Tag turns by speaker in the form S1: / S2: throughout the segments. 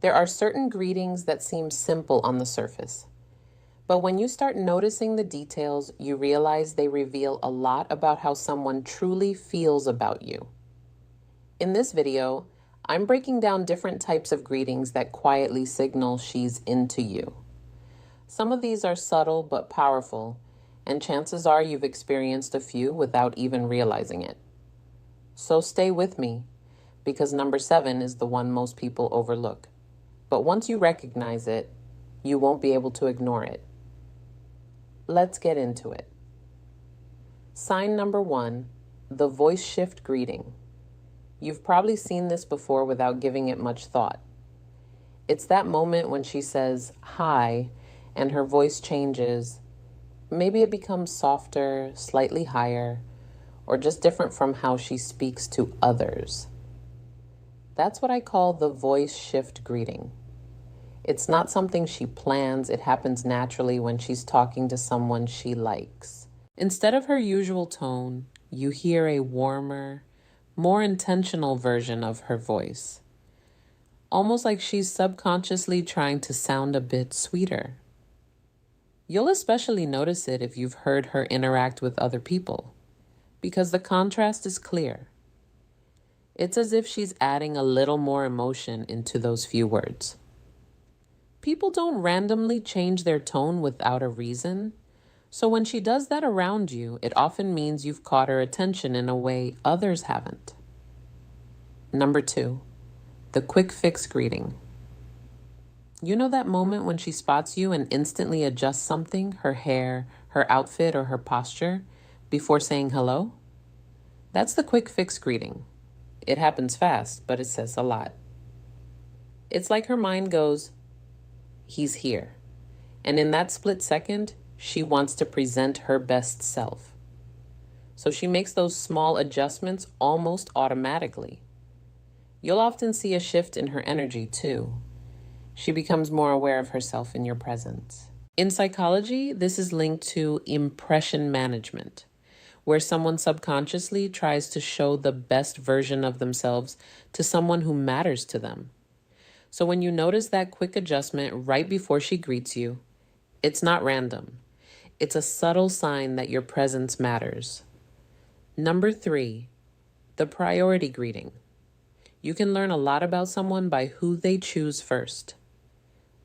S1: There are certain greetings that seem simple on the surface, but when you start noticing the details, you realize they reveal a lot about how someone truly feels about you. In this video, I'm breaking down different types of greetings that quietly signal she's into you. Some of these are subtle but powerful, and chances are you've experienced a few without even realizing it. So stay with me, because number 7 is the one most people overlook. But once you recognize it, you won't be able to ignore it. Let's get into it. Sign number 1, the voice shift greeting. You've probably seen this before without giving it much thought. It's that moment when she says hi and her voice changes. Maybe it becomes softer, slightly higher, or just different from how she speaks to others. That's what I call the voice shift greeting. It's not something she plans, it happens naturally when she's talking to someone she likes. Instead of her usual tone, you hear a warmer, more intentional version of her voice. Almost like she's subconsciously trying to sound a bit sweeter. You'll especially notice it if you've heard her interact with other people, because the contrast is clear. It's as if she's adding a little more emotion into those few words. People don't randomly change their tone without a reason, so when she does that around you, it often means you've caught her attention in a way others haven't. Number 2, the quick fix greeting. You know that moment when she spots you and instantly adjusts something, her hair, her outfit, or her posture, before saying hello? That's the quick fix greeting. It happens fast, but it says a lot. It's like her mind goes, he's here. And in that split second, she wants to present her best self. So she makes those small adjustments almost automatically. You'll often see a shift in her energy too. She becomes more aware of herself in your presence. In psychology, this is linked to impression management, where someone subconsciously tries to show the best version of themselves to someone who matters to them. So when you notice that quick adjustment right before she greets you, it's not random. It's a subtle sign that your presence matters. Number 3, the priority greeting. You can learn a lot about someone by who they choose first.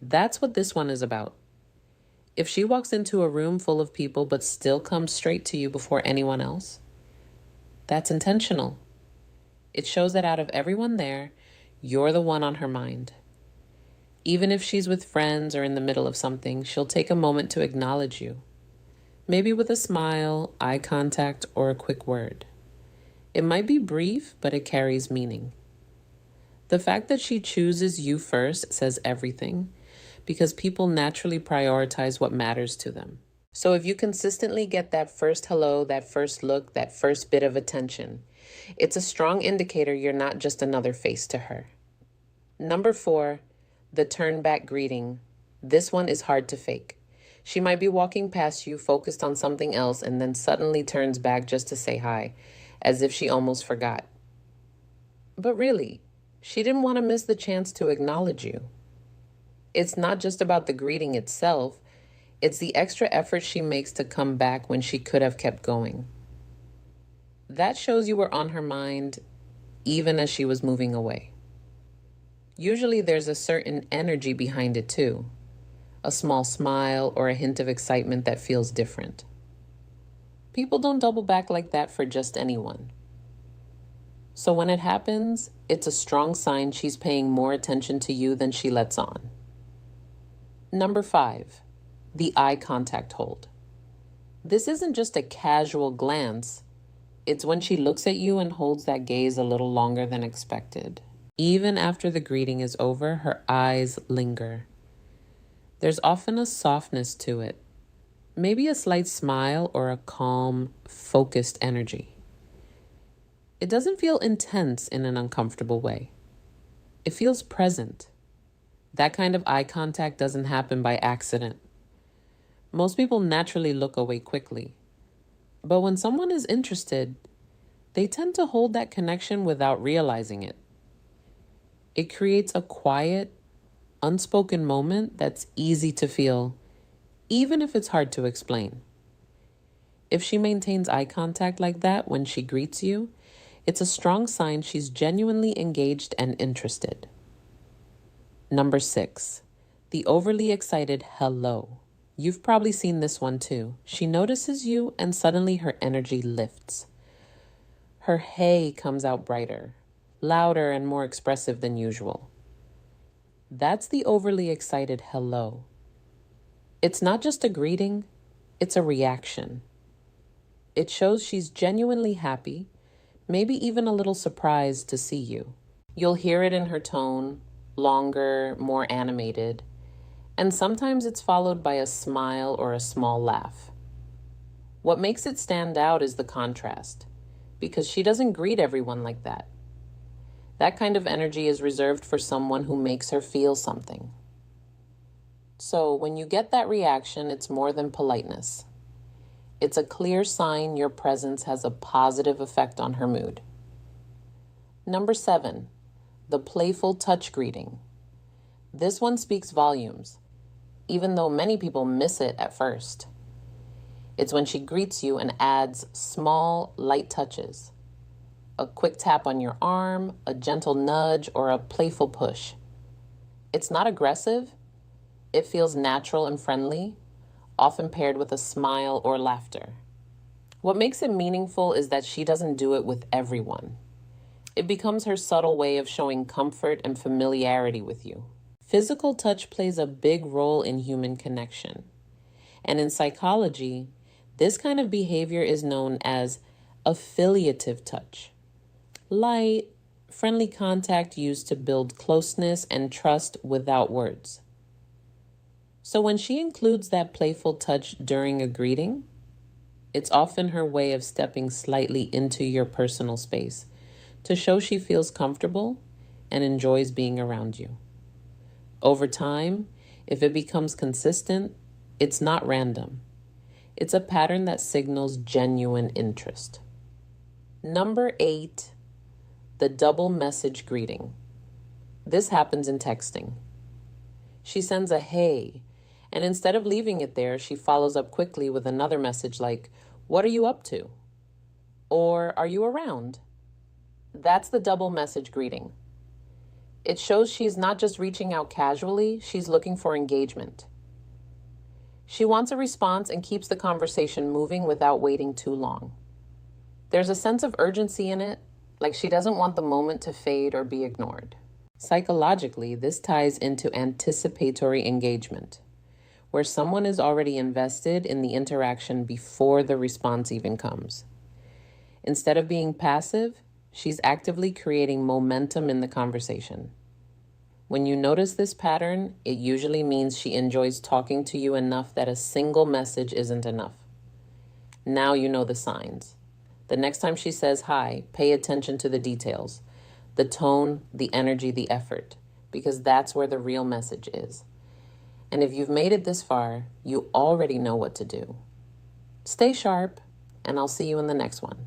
S1: That's what this one is about. If she walks into a room full of people but still comes straight to you before anyone else, that's intentional. It shows that out of everyone there, you're the one on her mind. Even if she's with friends or in the middle of something, she'll take a moment to acknowledge you. Maybe with a smile, eye contact, or a quick word. It might be brief, but it carries meaning. The fact that she chooses you first says everything, because people naturally prioritize what matters to them. So if you consistently get that first hello, that first look, that first bit of attention, it's a strong indicator you're not just another face to her. Number 4, the turn back greeting. This one is hard to fake. She might be walking past you, focused on something else, and then suddenly turns back just to say hi, as if she almost forgot. But really, she didn't want to miss the chance to acknowledge you. It's not just about the greeting itself, it's the extra effort she makes to come back when she could have kept going. That shows you were on her mind even as she was moving away. Usually there's a certain energy behind it too, a small smile or a hint of excitement that feels different. People don't double back like that for just anyone. So when it happens, it's a strong sign she's paying more attention to you than she lets on. Number 5, the eye contact hold. This isn't just a casual glance. It's when she looks at you and holds that gaze a little longer than expected. Even after the greeting is over, her eyes linger. There's often a softness to it, maybe a slight smile or a calm, focused energy. It doesn't feel intense in an uncomfortable way. It feels present. That kind of eye contact doesn't happen by accident. Most people naturally look away quickly. But when someone is interested, they tend to hold that connection without realizing it. It creates a quiet, unspoken moment that's easy to feel, even if it's hard to explain. If she maintains eye contact like that when she greets you, it's a strong sign she's genuinely engaged and interested. Number 6, the overly excited hello. You've probably seen this one too. She notices you and suddenly her energy lifts. Her hey comes out brighter, louder, and more expressive than usual. That's the overly excited hello. It's not just a greeting, it's a reaction. It shows she's genuinely happy, maybe even a little surprised to see you. You'll hear it in her tone, longer, more animated, and sometimes it's followed by a smile or a small laugh. What makes it stand out is the contrast, because she doesn't greet everyone like that. That kind of energy is reserved for someone who makes her feel something. So when you get that reaction, it's more than politeness. It's a clear sign your presence has a positive effect on her mood. Number 7, the playful touch greeting. This one speaks volumes, even though many people miss it at first. It's when she greets you and adds small, light touches. A quick tap on your arm, a gentle nudge, or a playful push. It's not aggressive. It feels natural and friendly, often paired with a smile or laughter. What makes it meaningful is that she doesn't do it with everyone. It becomes her subtle way of showing comfort and familiarity with you. Physical touch plays a big role in human connection. And in psychology, this kind of behavior is known as affiliative touch. Light, friendly contact used to build closeness and trust without words. So when she includes that playful touch during a greeting, it's often her way of stepping slightly into your personal space to show she feels comfortable and enjoys being around you. Over time, if it becomes consistent, it's not random. It's a pattern that signals genuine interest. Number 8, the double message greeting. This happens in texting. She sends a hey, and instead of leaving it there, she follows up quickly with another message like, "What are you up to?" Or, "Are you around?" That's the double message greeting. It shows she's not just reaching out casually, she's looking for engagement. She wants a response and keeps the conversation moving without waiting too long. There's a sense of urgency in it, like she doesn't want the moment to fade or be ignored. Psychologically, this ties into anticipatory engagement, where someone is already invested in the interaction before the response even comes. Instead of being passive, she's actively creating momentum in the conversation. When you notice this pattern, it usually means she enjoys talking to you enough that a single message isn't enough. Now you know the signs. The next time she says hi, pay attention to the details, the tone, the energy, the effort, because that's where the real message is. And if you've made it this far, you already know what to do. Stay sharp, and I'll see you in the next one.